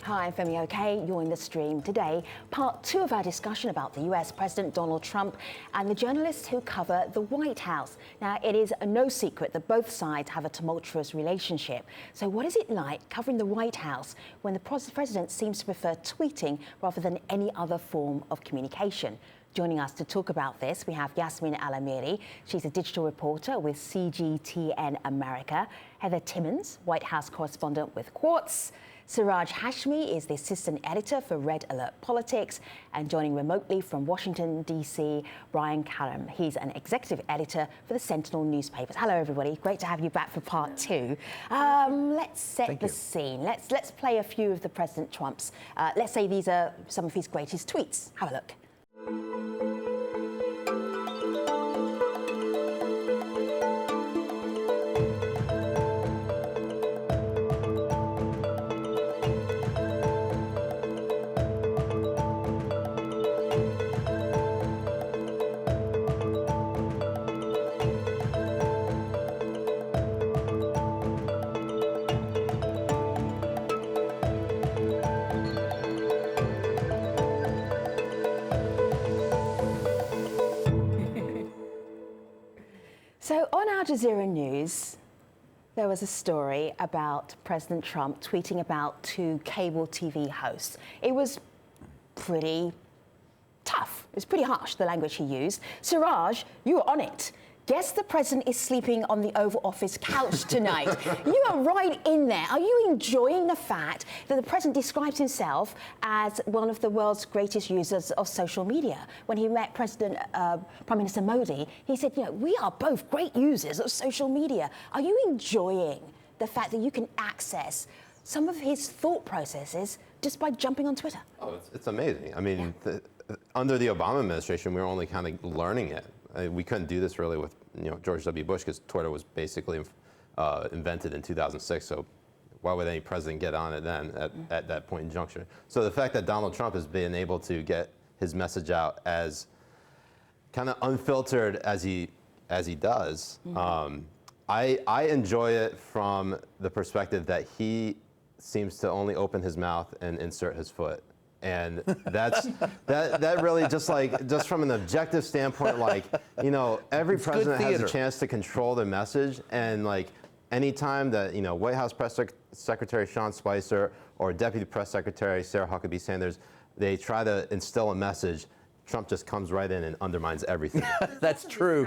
Hi, I'm Femi OK. You're in the stream today. Part 2 of our discussion about the US President Donald Trump and the journalists who cover the White House. Now, it is no secret that both sides have a tumultuous relationship. So what is it like covering the White House when the president seems to prefer tweeting rather than any other form of communication? Joining us to talk about this, we have Yasmin Alamiri. She's a digital reporter with CGTN America. Heather Timmons, White House correspondent with Quartz. Siraj Hashmi is the assistant editor for Red Alert Politics. And joining remotely from Washington, D.C., Brian Callum. He's an executive editor for the Sentinel newspapers. Hello, everybody. Great to have you back for part 2. Let's set the scene. Let's play a few of the President Trump's. Let's say these are some of his greatest tweets. Have a look. So on Al Jazeera News, there was a story about President Trump tweeting about 2 cable TV hosts. It was pretty tough. It was pretty harsh, the language he used. Siraj, you were on it. Guess the president is sleeping on the Oval Office couch tonight. You are right in there. Are you enjoying the fact that the president describes himself as one of the world's greatest users of social media? When he met Prime Minister Modi, he said, we are both great users of social media. Are you enjoying the fact that you can access some of his thought processes just by jumping on Twitter? Oh, it's amazing. I mean, under the Obama administration, we were only kind of learning it. We couldn't do this really with George W. Bush because Twitter was basically invented in 2006. So why would any president get on it then at that point in juncture? So the fact that Donald Trump has been able to get his message out as kind of unfiltered as he does, I enjoy it from the perspective that he seems to only open his mouth and insert his foot. And that really just from an objective standpoint, every president has a chance to control the message. And anytime that, White House Press Secretary Sean Spicer or Deputy Press Secretary Sarah Huckabee Sanders, they try to instill a message, Trump just comes right in and undermines everything. That's true.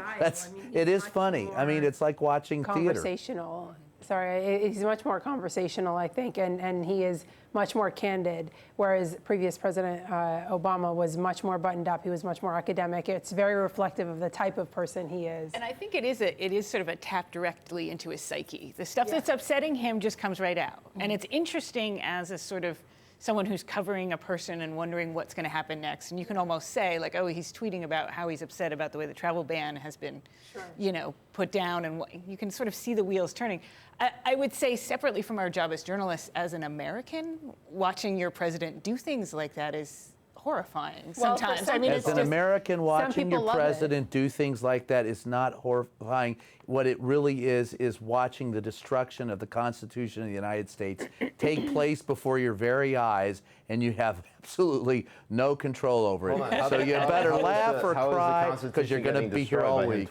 It is funny. I mean, it's like watching conversational. Sorry, he's much more conversational, I think, and he is much more candid, whereas previous President Obama was much more buttoned up. He was much more academic. It's very reflective of the type of person he is. And I think it is sort of a tap directly into his psyche. The stuff that's upsetting him just comes right out. And it's interesting as a sort of someone who's covering a person and wondering what's going to happen next. And you can almost say, oh, he's tweeting about how he's upset about the way the travel ban has been, put down. And you can sort of see the wheels turning. I would say separately from our job as journalists, as an American, watching your president do things like that is horrifying sometimes. As an American, watching your president do things like that is not horrifying. What it really is watching the destruction of the Constitution of the United States take place before your very eyes, and you have absolutely no control over it. So you better laugh or cry because you're going to be here all week.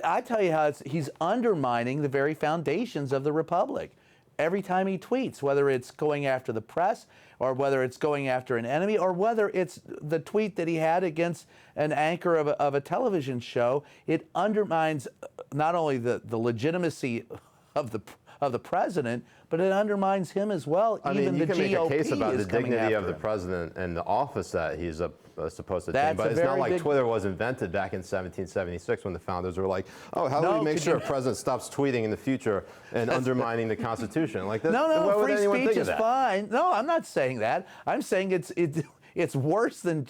I tell you how he's undermining the very foundations of the Republic. Every time he tweets, whether it's going after the press or whether it's going after an enemy or whether it's the tweet that he had against an anchor of a television show, it undermines not only the legitimacy of the president, but it undermines him as well. I mean, you can make a case about the dignity of the president and the office that he's supposed to take, but it's not like Twitter was invented back in 1776 when the founders were like, oh, how do we make sure a president stops tweeting in the future and undermining the Constitution? Like, no, free speech is fine. No, I'm not saying that. I'm saying it's worse than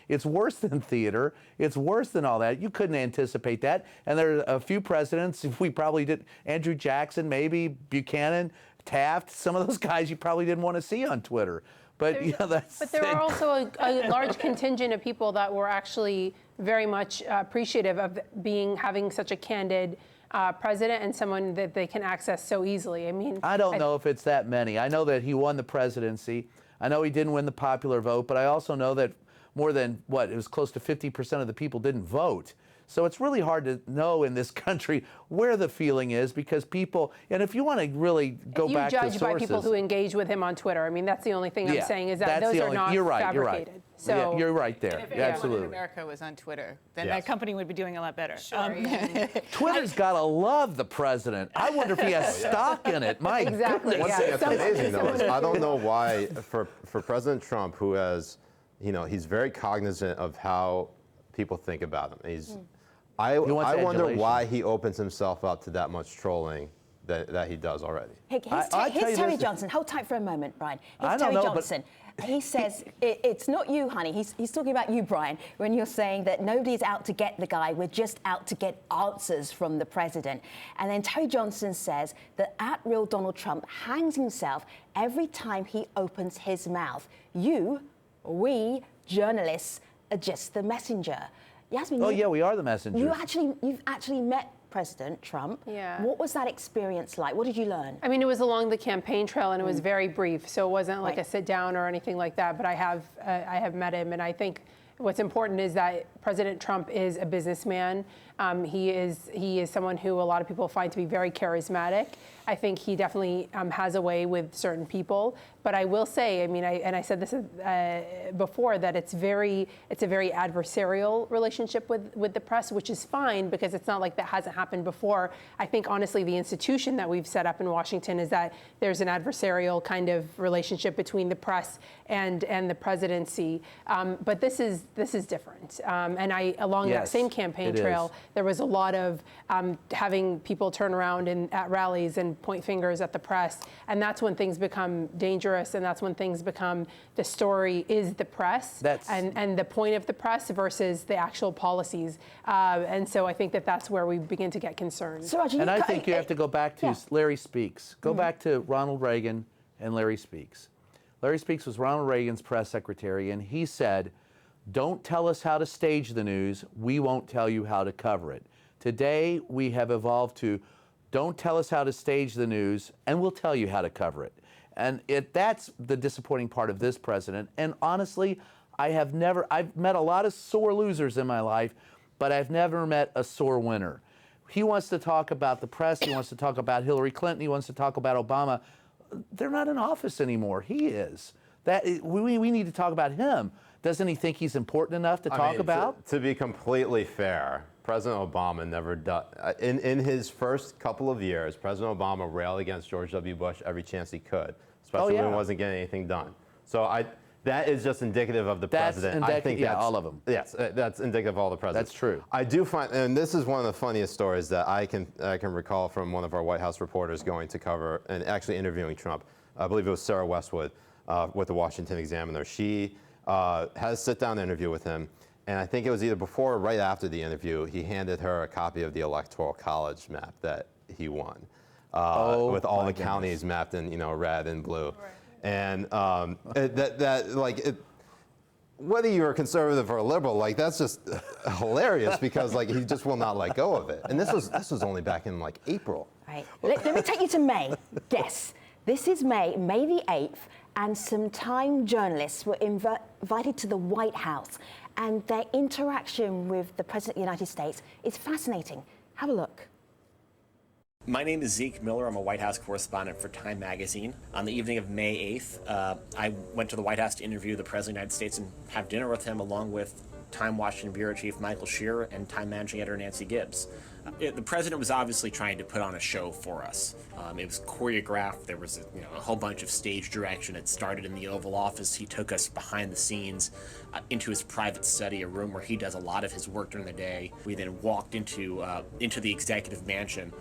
it's worse than theater. It's worse than all that. You couldn't anticipate that. And there are a few presidents we probably did. Andrew Jackson, maybe Buchanan, Taft. Some of those guys you probably didn't want to see on Twitter. But but there are also a large contingent of people that were actually very much appreciative of having such a candid president and someone that they can access so easily. I mean, I don't know if it's that many. I know that he won the presidency. I know he didn't win the popular vote, but I also know that more than, it was close to 50% of the people didn't vote. So it's really hard to know in this country where the feeling is, because people, and if you want to really go back to sources. You judge by people who engage with him on Twitter. I mean, that's the only thing I'm saying, is that those are not fabricated. You're right. So, you're right there. If Absolutely. everyone in America was on Twitter, then that company would be doing a lot better. Sure, Twitter's got to love the president. I wonder if he has stock in it. My goodness. One thing that's amazing, though, is I don't know why, for President Trump, who has, he's very cognizant of how people think about him. I wonder why he opens himself up to that much trolling that he does already. Here's Terry Johnson. Hold tight for a moment, Brian. Here's Terry Johnson. He says, it's not you, honey. He's talking about you, Brian, when you're saying that nobody's out to get the guy. We're just out to get answers from the president. And then Terry Johnson says that @real Donald Trump hangs himself every time he opens his mouth. We journalists are just the messenger. Yasmin, we are the messengers. You've actually met President Trump. Yeah. What was that experience like? What did you learn? I mean, it was along the campaign trail, and it was very brief, so it wasn't like a sit down or anything like that. But I have met him, and I think what's important is that President Trump is a businessman. He is someone who a lot of people find to be very charismatic. I think he definitely has a way with certain people. But I will say, I mean, I said this before, that it's a very adversarial relationship with the press, which is fine, because it's not like that hasn't happened before. I think honestly, the institution that we've set up in Washington is that there's an adversarial kind of relationship between the press and the presidency. But this is different. And along that same campaign trail, there was a lot of having people turn around at rallies and point fingers at the press, and that's when things become dangerous, and that's when things become, the story is the press and the point of the press versus the actual policies. And so I think that's where we begin to get concerned. So, Roger, I think you have to go back to Larry Speakes. Go back to Ronald Reagan and Larry Speakes. Larry Speakes was Ronald Reagan's press secretary, and he said, "Don't tell us how to stage the news. We won't tell you how to cover it." Today, we have evolved to, don't tell us how to stage the news, and we'll tell you how to cover it. And that's the disappointing part of this president. And honestly, I've met a lot of sore losers in my life, but I've never met a sore winner. He wants to talk about the press. He wants to talk about Hillary Clinton. He wants to talk about Obama. They're not in office anymore. He is. We need to talk about him. Doesn't he think he's important enough to talk about? To be completely fair, President Obama never does. In his first couple of years, President Obama railed against George W. Bush every chance he could, especially when he wasn't getting anything done. So that is just indicative of the president. I think that's all of them. Yes, that's indicative of all the presidents. That's true. I do find, and this is one of the funniest stories that I can recall from one of our White House reporters going to cover and actually interviewing Trump. I believe it was Sarah Westwood with the Washington Examiner. She has a sit-down interview with him, and I think it was either before or right after the interview, he handed her a copy of the Electoral College map that he won, with all the counties mapped in red and blue. Right. And whether you're a conservative or a liberal, that's just hilarious, because he just will not let go of it. And this was only back in April. Right. Let me take you to May. Guess. This is May the 8th, and some Time journalists were invited to the White House, and their interaction with the President of the United States is fascinating. Have a look. My name is Zeke Miller. I'm a White House correspondent for Time magazine. On the evening of May 8th, I went to the White House to interview the President of the United States and have dinner with him, along with Time Washington Bureau Chief Michael Shearer and Time Managing Editor Nancy Gibbs. The president was obviously trying to put on a show for us. It was choreographed. There was a whole bunch of stage direction. It started in the Oval Office. He took us behind the scenes into his private study, a room where he does a lot of his work during the day. We then walked into the executive mansion.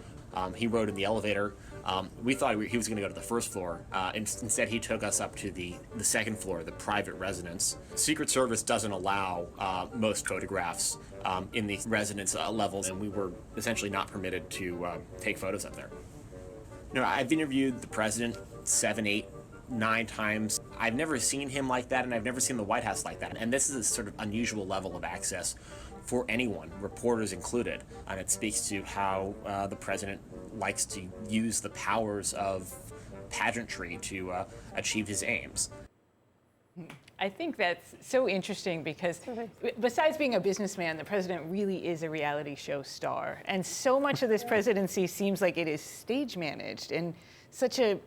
He rode in the elevator. We thought he was going to go to the first floor. Instead, he took us up to the second floor, the private residence. Secret Service doesn't allow most photographs in the residence levels, and we were essentially not permitted to take photos up there. I've interviewed the president 7, 8, 9 times. I've never seen him like that, and I've never seen the White House like that. And this is a sort of unusual level of access for anyone, reporters included. And it speaks to how the president likes to use the powers of pageantry to achieve his aims. I think that's so interesting because besides being a businessman, the president really is a reality show star. And so much of this presidency seems like it is stage managed in such a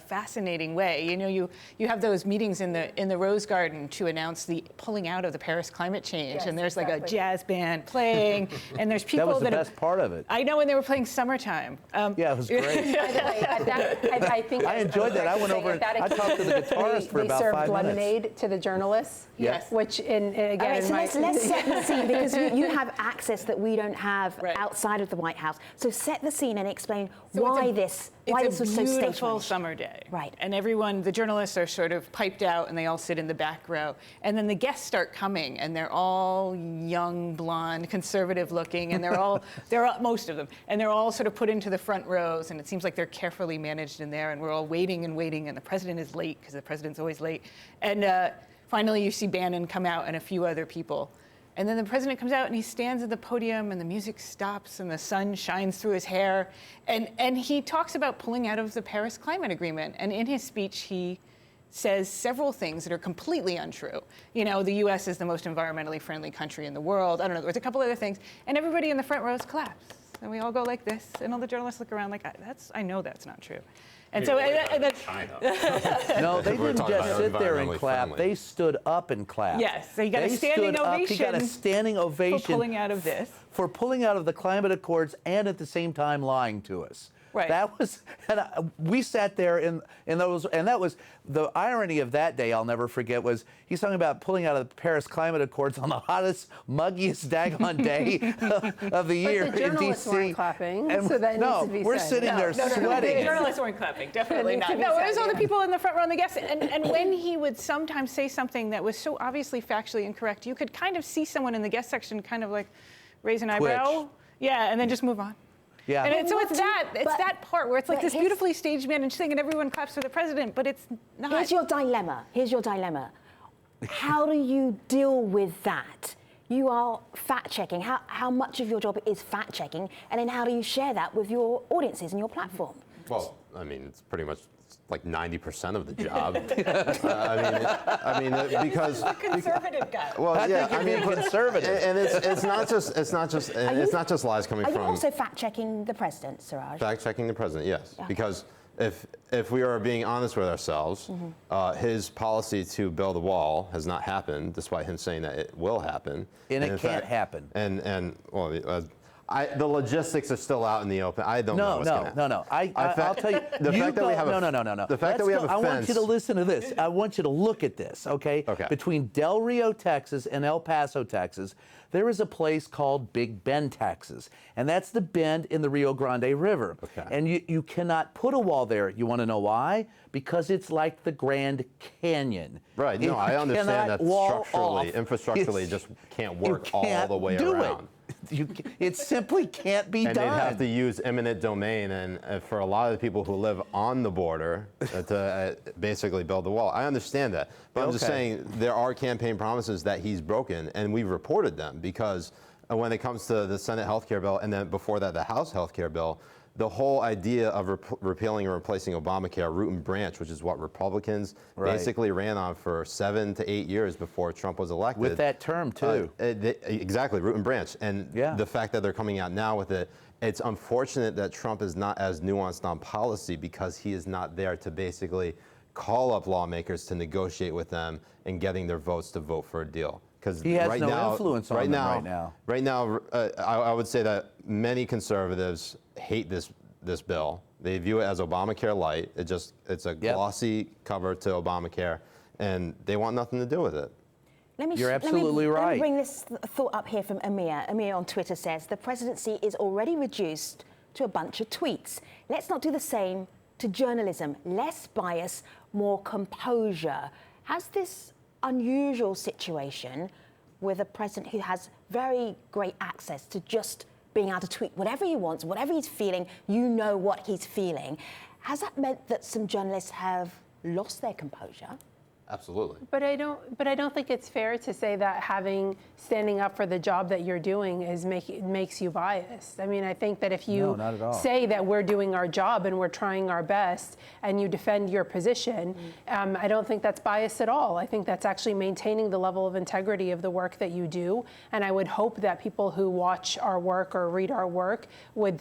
fascinating way. You know, you have those meetings in the Rose Garden to announce the pulling out of the Paris climate change, Yes, and there's like exactly. a jazz band playing, and there's people That was the that best part of it. I know when they were playing Summertime. Yeah, it was great. By the way, I think I enjoyed that. I went over and I talked to the guitarist for about 5 minutes. They served lemonade to the journalists. Yes. Which, again, All right, so let's set the scene because you have access that we don't have Right. outside of the White House. So set the scene and explain So why this was so It's a stage beautiful managed. summer day. Right. And everyone, the journalists are sort of piped out and they all sit in the back row. And then the guests start coming and they're all young, blonde, conservative looking, and most of them, and they're all sort of put into the front rows, and it seems like they're carefully managed in there, and we're all waiting and waiting, and the president is late because the president's always late. And finally you see Bannon come out and a few other people. And then the president comes out and he stands at the podium and the music stops and the sun shines through his hair. And he talks about pulling out of the Paris Climate Agreement. And in his speech, he says several things that are completely untrue. You know, the US is the most environmentally friendly country in the world. I don't know, there's a couple other things. And everybody in the front rows claps. And we all go like this. And all the journalists look around like, I know that's not true. And so No, they We're didn't talking just about sit there and environmentally clap. friendly. They stood up and clapped. Yes, so you got They a standing stood up. He got a ovation standing ovation for pulling out of this. For pulling out of the climate accords and at the same time lying to us. Right. That was, we sat there in those, and that was the irony of that day. I'll never forget was he's talking about pulling out of the Paris Climate Accords on the hottest, muggiest daggone day of the year the journalists in D.C. weren't clapping, so that needs to be we're said. sitting there The sweating. journalists weren't clapping, definitely needs not. to be No, it said, was all the yeah. people in the front row and the guests. And when he would sometimes say something that was so obviously factually incorrect, you could kind of see someone in the guest section kind of like raise an eyebrow. Yeah, and then just move on. Yeah. And so it's But- that part where it's like but this here's- beautifully stage managed thing and everyone claps for the president, but it's not. Here's your dilemma. How do you deal with that? You are fact-checking. How much of your job is fact-checking? And then how do you share that with your audiences and your platform? Well, I mean, it's pretty much like 90% of the job. Because conservative guy. well, yeah, I mean, conservative. and it's not just lies coming Are you from also fact-checking the president, Siraj? fact checking the president. Yes, Yeah. because if we are being honest with ourselves, his policy to build a wall has not happened, despite him saying that it will happen. And it in can't fact- happen. And well, the logistics are still out in the open. I don't know what's going to happen. No. I'll tell you. The fact that we have a No. The fact that we have a I want you to fence- listen to this. I want you to look at this, okay? Okay. Between Del Rio, Texas and El Paso, Texas, there is a place called Big Bend, Texas. And that's the bend in the Rio Grande River. Okay. And you cannot put a wall there. You want to know why? Because it's like the Grand Canyon. Right. No, You I understand cannot that wall structurally, off. infrastructurally, It's- just can't you work all can't the way do around. It simply can't be And done. they'd have to use eminent domain, and for a lot of the people who live on the border to basically build the wall. I understand that, but I'm just Okay. saying there are campaign promises that he's broken, and we've reported them because when it comes to the Senate health care bill, and then before that the House health care bill, the whole idea of repealing and replacing Obamacare, root and branch, which is what Republicans Right. basically ran on for 7 to 8 years before Trump was elected. With that term, too. Exactly, root and branch. And Yeah. the fact that they're coming out now with it, it's unfortunate that Trump is not as nuanced on policy because he is not there to basically call up lawmakers to negotiate with them and getting their votes to vote for a deal. Because He has no influence on them right now. Right now, I would say that many conservatives hate this bill. They view it as Obamacare light. It's a glossy cover to Obamacare, and they want nothing to do with it. You're absolutely Let me right. bring this thought up here from Amir. Amir on Twitter says, the presidency is already reduced to a bunch of tweets. Let's not do the same to journalism. Less bias, more composure. Has this unusual situation with a president who has very great access to just being able to tweet whatever he wants, whatever he's feeling, you know what he's feeling, has that meant that some journalists have lost their composure? Absolutely. But I don't think it's fair to say that standing up for the job that you're doing makes you biased. I mean, I think that if you not at all. say that we're doing our job and we're trying our best and you defend your position, I don't think that's biased at all. I think that's actually maintaining the level of integrity of the work that you do. And I would hope that people who watch our work or read our work would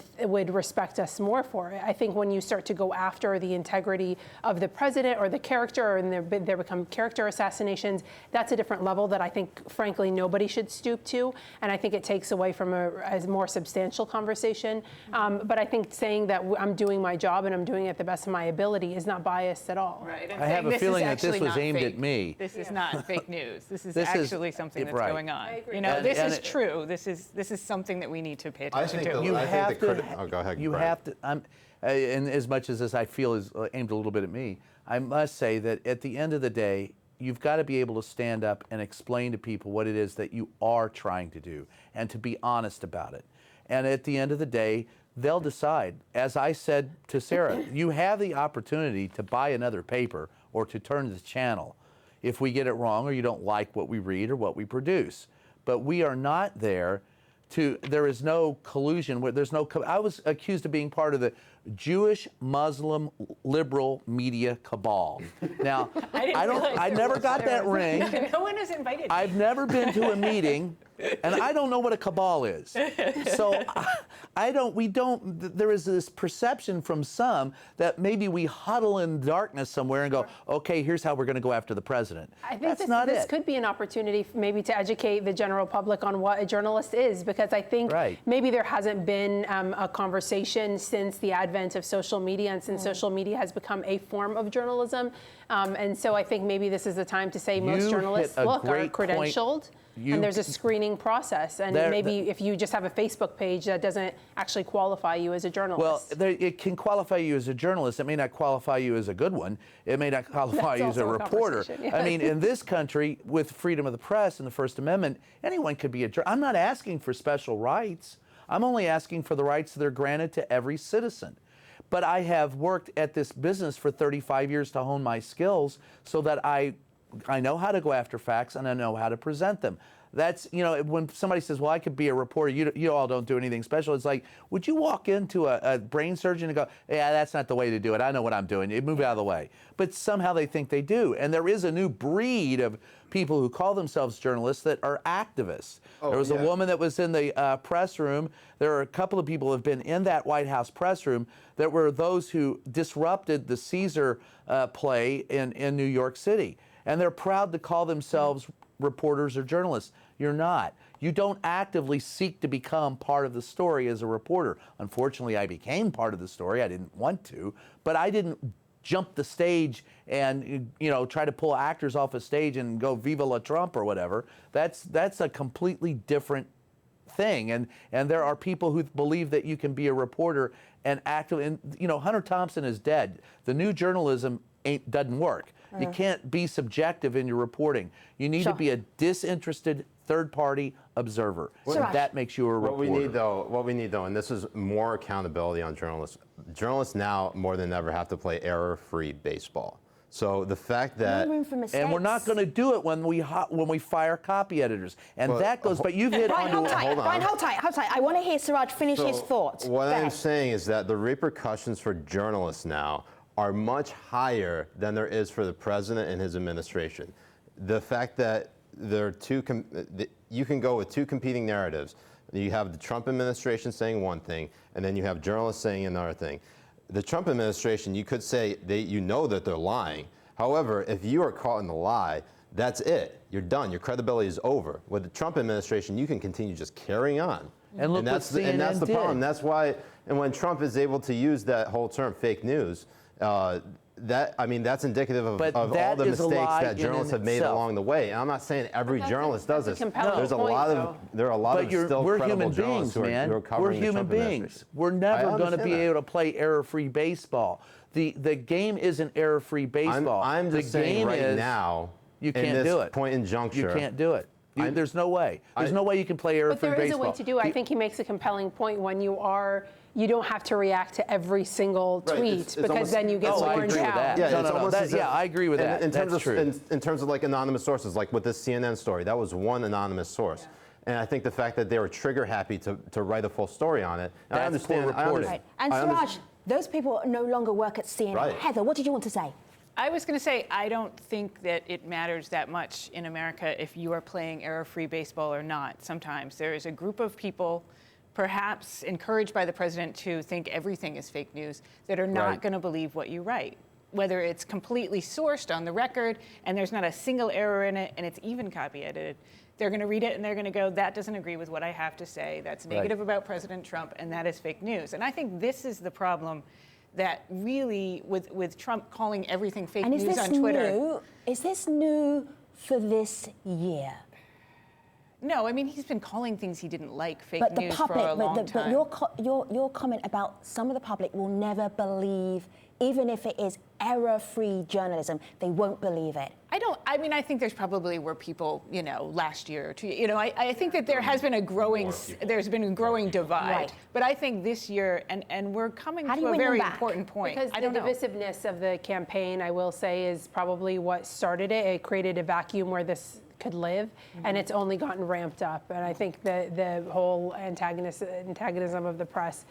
respect us more for it. I think when you start to go after the integrity of the president or the character, and there become character assassinations, that's a different level that I think, frankly, nobody should stoop to. And I think it takes away from a more substantial conversation. But I think saying that I'm doing my job and I'm doing it at the best of my ability is not biased at all. Right. I have a feeling that this was aimed at me. This is not fake news. This is This is- actually something that's right. going on. I agree. You know, And- this and is true. This is something that we need to pay I attention think to. the- You I have think the to. oh, go ahead, You Brian. have to. And as much as this I feel is aimed a little bit at me, I must say that at the end of the day, you've got to be able to stand up and explain to people what it is that you are trying to do, and to be honest about it. And at the end of the day, they'll decide. As I said to Sarah, you have the opportunity to buy another paper or to turn the channel if we get it wrong or you don't like what we read or what we produce. But we are not there there is no collusion. I was accused of being part of the Jewish Muslim liberal media cabal. Now, I never got that ring. No one has invited me. I've never been to a meeting, and I don't know what a cabal is. So there is this perception from some that maybe we huddle in darkness somewhere and go, okay, here's how we're going to go after the president. I think That's not this it. could be an opportunity maybe to educate the general public on what a journalist is, because I think Right. maybe there hasn't been a conversation since the advent of social media and since social media has become a form of journalism. And so I think maybe this is the time to say most You journalists, hit a look, are great point. credentialed. And there's a screening process. And maybe if you just have a Facebook page, that doesn't actually qualify you as a journalist. Well, it can qualify you as a journalist. It may not qualify you as a good one. It may not qualify you as a also a reporter. conversation, yeah. I mean, in this country, with freedom of the press and the First Amendment, anyone could be a journalist. I'm not asking for special rights. I'm only asking for the rights that are granted to every citizen. But I have worked at this business for 35 years to hone my skills so that I know how to go after facts and I know how to present them. That's, when somebody says, well, I could be a reporter, you all don't do anything special. It's like, would you walk into a brain surgeon and go, yeah, that's not the way to do it. I know what I'm doing. You move out of the way. But somehow they think they do. And there is a new breed of people who call themselves journalists that are activists. There was a woman that was in the press room. There are a couple of people who have been in that White House press room that were those who disrupted the Caesar play in New York City. And they're proud to call themselves reporters or journalists. You're not. You don't actively seek to become part of the story as a reporter. Unfortunately, I became part of the story. I didn't want to, but I didn't jump the stage and try to pull actors off a stage and go Viva la Trump or whatever. That's a completely different thing. And there are people who believe that you can be a reporter and active. And Hunter Thompson is dead. The new journalism doesn't work. You can't be subjective in your reporting. You need to be a disinterested third-party observer. And that makes you a reporter. What we need though, and this is more accountability on journalists. Journalists now more than ever have to play error-free baseball. So the fact that No room for mistakes. And we're not going to do it when we fire copy editors. And that goes. But you've hit Brian, hold onto. tight. Brian, hold tight. I want to hear Siraj finish his thoughts. What Go I'm ahead. saying is that the repercussions for journalists now are much higher than there is for the president and his administration. The fact that there are you can go with two competing narratives. You have the Trump administration saying one thing, and then you have journalists saying another thing. The Trump administration, you could say that they're lying. However, if you are caught in the lie, that's it. You're done. Your credibility is over. With the Trump administration, you can continue just carrying on. And look that's what CNN that's the did. problem. That's why, and when Trump is able to use that whole term, fake news, that's indicative of all that the is a mistakes lie that in journalists have made itself. along the way. And I'm not saying every journalist does that's a this. compelling There are a lot But of still we're credible human journalists beings, man. who are covering We're human the Trump beings. administration. We're never going to understand be that. able to play error-free baseball. The game isn't error-free baseball. I'm just saying right now, you in can't this do it. point in juncture, You can't do it. There's no way. There's no way you can play error-free baseball. But there is a way to do it. I think he makes a compelling point when you don't have to react to every single tweet because then you get orange out. Yeah, I agree with that. In terms of like anonymous sources, like with this CNN story, that was one anonymous source. And I think the fact that they were trigger happy to write a full story on it. I understand. Right. And Suraj, those people no longer work at CNN. Right. Heather, what did you want to say? I was going to say, I don't think that it matters that much in America if you are playing error-free baseball or not. Sometimes there is a group of people, perhaps encouraged by the president to think everything is fake news, that are not going to believe what you write. Whether it's completely sourced on the record and there's not a single error in it and it's even copy edited, they're going to read it and they're going to go, that doesn't agree with what I have to say. That's negative about President Trump, and that is fake news. And I think this is the problem that really, with Trump calling everything fake news on Twitter. Is this new for this year? No, I mean, he's been calling things he didn't like fake news for a long time. But your comment about some of the public will never believe, even if it is error-free journalism, they won't believe it. I think there's probably were people, last year or 2 years, I think that there's been a growing divide. Right. But I think this year, and we're coming to a very important point. Because the divisiveness of the campaign, I will say, is probably what started it. It created a vacuum where this could live, and it's only gotten ramped up. And I think the whole antagonism of the press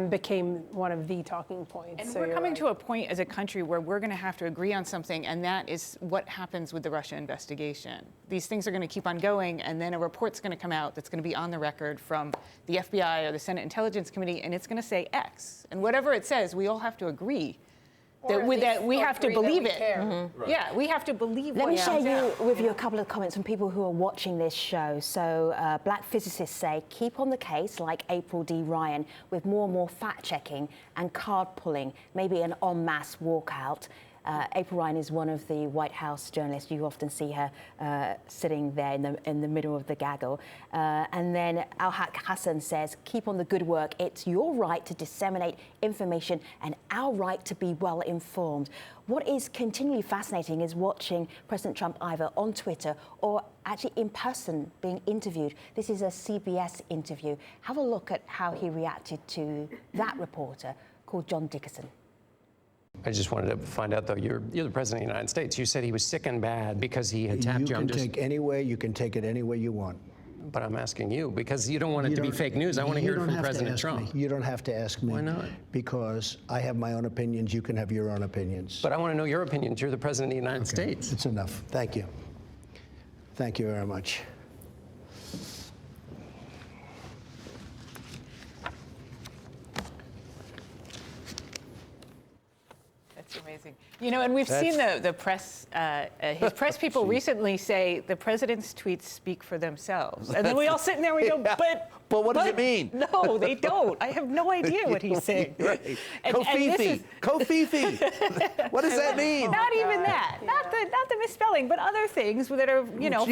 became one of the talking points. And we're coming to a point as a country where we're going to have to agree on something, and that is what happens with the Russia investigation. These things are going to keep on going, and then a report's going to come out that's going to be on the record from the FBI or the Senate Intelligence Committee, and it's going to say X. And whatever it says, we all have to agree that we have to believe it. Right. Yeah, we have to believe Let me share with you a couple of comments from people who are watching this show. So black physicists say, keep on the case like April D. Ryan with more and more fact-checking and card-pulling, maybe an en masse walkout. April Ryan is one of the White House journalists. You often see her sitting there in the middle of the gaggle. And then Al-Haq Hassan says, keep on the good work. It's your right to disseminate information and our right to be well informed. What is continually fascinating is watching President Trump either on Twitter or actually in person being interviewed. This is a CBS interview. Have a look at how he reacted to that reporter called John Dickerson. I just wanted to find out, though, you're the President of the United States. You said he was sick and bad because he had tapped you. You can take it any way you want. But I'm asking you, because you don't want it to be fake news. I want to hear it from President Trump. You don't have to ask me. Why not? Because I have my own opinions. You can have your own opinions. But I want to know your opinions. You're the President of the United States. It's enough. Thank you. Thank you very much. Amazing. And we've seen the press, his press people recently say the president's tweets speak for themselves. And then we all sit in there and we go, but what does it mean? No, they don't. I have no idea what he's saying. Right. Kofifi. What does that mean? Not even that. Not the misspelling, but other things that are, Let's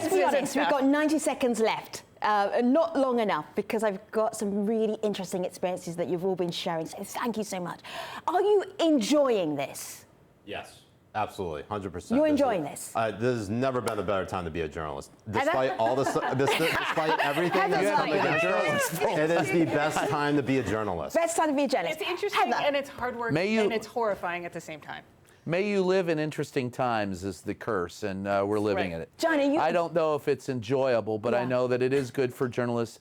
be honest, we've got 90 seconds left. Not long enough, because I've got some really interesting experiences that you've all been sharing. So thank you so much. Are you enjoying this? Yes, absolutely, 100%. You're enjoying this? This has never been a better time to be a journalist. Despite all despite everything that's come against us, it is the best time to be a journalist. Best time to be a journalist. It's interesting and it's hard work and it's horrifying at the same time. May you live in interesting times is the curse, and we're living in it. Johnny, I don't know if it's enjoyable, but I know that it is good for journalists,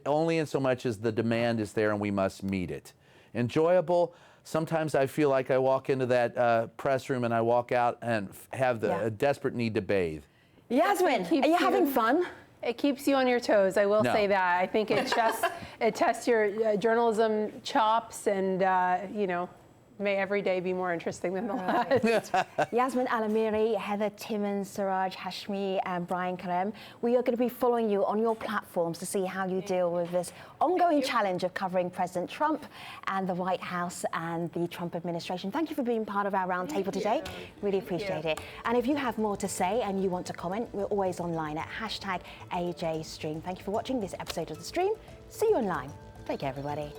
only in so much as the demand is there and we must meet it. Enjoyable, sometimes I feel like I walk into that press room and I walk out and have a desperate need to bathe. Yasmin, are you having fun? It keeps you on your toes, I will say that. I think it tests your journalism chops and, may every day be more interesting than the last. Yasmin Alamiri, Heather Timmons, Suraj Hashmi, and Brian Karem. We are going to be following you on your platforms to see how you deal with this ongoing challenge of covering President Trump and the White House and the Trump administration. Thank you for being part of our roundtable today. Really appreciate it. And if you have more to say and you want to comment, we're always online at #AJStream. Thank you for watching this episode of The Stream. See you online. Take care, everybody.